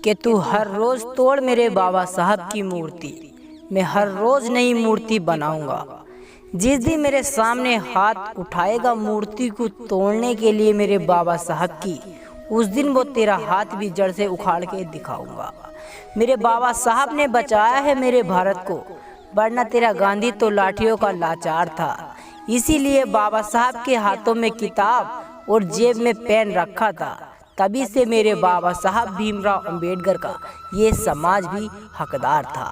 कि तू हर रोज़ तोड़ मेरे बाबा साहब की मूर्ति, मैं हर रोज़ नई मूर्ति बनाऊंगा। जिस दिन मेरे सामने हाथ उठाएगा मूर्ति को तोड़ने के लिए मेरे बाबा साहब की, उस दिन वो तेरा हाथ भी जड़ से उखाड़ के दिखाऊंगा। मेरे बाबा साहब ने बचाया है मेरे भारत को, वरना तेरा गांधी तो लाठियों का लाचार था। इसीलिए बाबा साहब के हाथों में किताब और जेब में पेन रखा था। तभी से मेरे बाबा साहब भीमराव अंबेडकर का ये समाज भी हकदार था।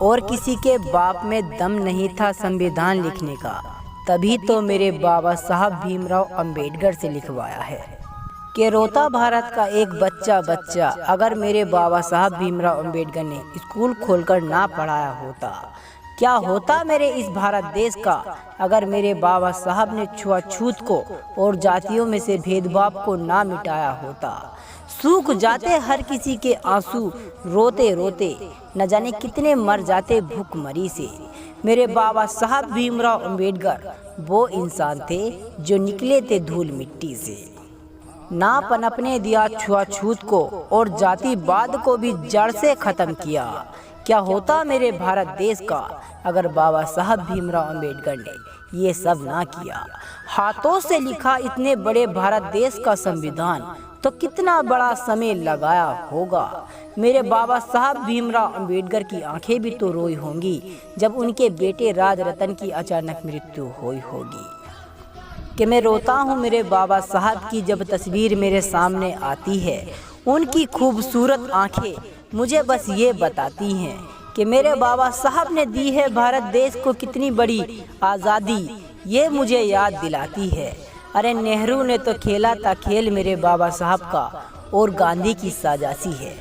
और किसी के बाप में दम नहीं था संविधान लिखने का, तभी तो मेरे बाबा साहब भीमराव अंबेडकर से लिखवाया है कि रोता भारत का एक बच्चा अगर मेरे बाबा साहब भीमराव अंबेडकर ने स्कूल खोलकर ना पढ़ाया होता। क्या होता मेरे इस भारत देश का अगर मेरे बाबा साहब ने छुआछूत को और जातियों में से भेदभाव को ना मिटाया होता। सूख जाते हर किसी के आंसू रोते रोते, न जाने कितने मर जाते भूखमरी से। मेरे बाबा साहब भीमराव अंबेडकर वो इंसान थे जो निकले थे धूल मिट्टी से। ना पनपने दिया छुआछूत को और जातिवाद को भी जड़ से खत्म किया। क्या होता मेरे भारत देश का अगर बाबा साहब भीमराव अंबेडकर ने ये सब ना किया। हाथों से लिखा इतने बड़े भारत देश का संविधान तो कितना बड़ा समय लगाया होगा। मेरे बाबा साहब भीमराव अंबेडकर की आंखें भी तो रोई होंगी जब उनके बेटे राजरतन की अचानक मृत्यु हुई होगी। कि मैं रोता हूँ मेरे बाबा साहब की जब तस्वीर मेरे सामने आती है। उनकी खूबसूरत आंखें मुझे बस ये बताती हैं कि मेरे बाबा साहब ने दी है भारत देश को कितनी बड़ी आज़ादी, ये मुझे याद दिलाती है। अरे नेहरू ने तो खेला था खेल मेरे बाबा साहब का, और गांधी की साजासी है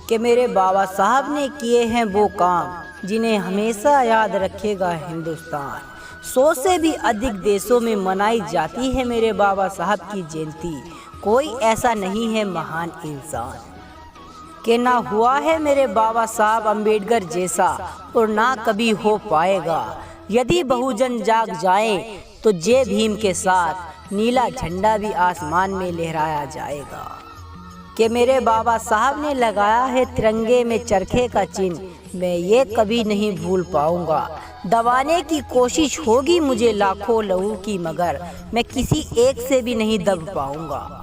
कि मेरे बाबा साहब ने किए हैं वो काम जिन्हें हमेशा याद रखेगा हिंदुस्तान। 100 से भी अधिक देशों में मनाई जाती है मेरे बाबा साहब की जयंती। कोई ऐसा नहीं है महान इंसान कि ना हुआ है मेरे बाबा साहब अंबेडकर जैसा, और ना कभी हो पाएगा। यदि बहुजन जाग जाए तो जय भीम के साथ नीला झंडा भी आसमान में लहराया जाएगा। कि मेरे बाबा साहब ने लगाया है तिरंगे में चरखे का चिन्ह, मैं ये कभी नहीं भूल पाऊंगा। दबाने की कोशिश होगी मुझे लाखों लहू की, मगर मैं किसी एक से भी नहीं दब पाऊंगा।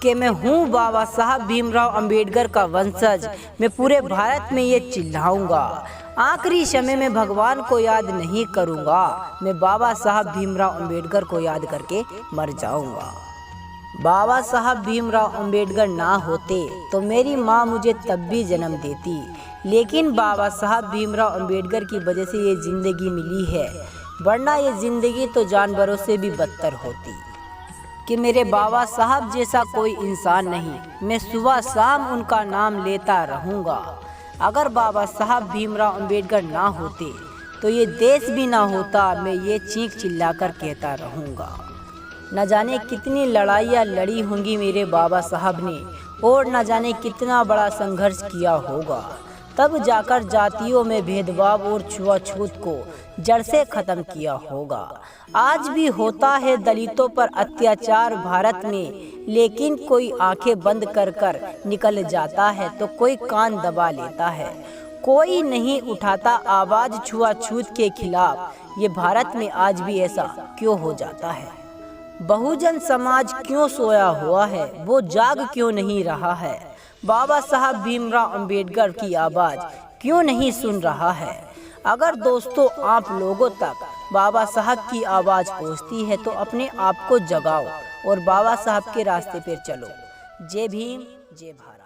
कि मैं हूँ बाबा साहब भीमराव अंबेडकर का वंशज, मैं पूरे भारत में ये चिल्लाऊंगा। आखिरी समय में भगवान को याद नहीं करूँगा, मैं बाबा साहब भीमराव अंबेडकर को याद करके मर जाऊँगा। बाबा साहब भीमराव अंबेडकर ना होते तो मेरी माँ मुझे तब भी जन्म देती, लेकिन बाबा साहब भीमराव अंबेडकर की वजह से ये ज़िंदगी मिली है, वरना ये ज़िंदगी तो जानवरों से भी बदतर होती। कि मेरे बाबा साहब जैसा कोई इंसान नहीं, मैं सुबह शाम उनका नाम लेता रहूँगा। अगर बाबा साहब भीमराव अंबेडकर ना होते तो ये देश भी ना होता, मैं ये चीख चिल्लाकर कहता रहूँगा। न जाने कितनी लड़ाइयाँ लड़ी होंगी मेरे बाबा साहब ने, और न जाने कितना बड़ा संघर्ष किया होगा, तब जाकर जातियों में भेदभाव और छुआछूत को जड़ से खत्म किया होगा। आज भी होता है दलितों पर अत्याचार भारत में, लेकिन कोई आंखें बंद कर कर निकल जाता है तो कोई कान दबा लेता है। कोई नहीं उठाता आवाज़ छुआछूत के खिलाफ। ये भारत में आज भी ऐसा क्यों हो जाता है? बहुजन समाज क्यों सोया हुआ है, वो जाग क्यों नहीं रहा है? बाबा साहब भीमराव अंबेडकर की आवाज़ क्यों नहीं सुन रहा है? अगर दोस्तों आप लोगों तक बाबा साहब की आवाज़ पहुंचती है तो अपने आप को जगाओ और बाबा साहब के रास्ते पर चलो। जय भीम, जय भारत।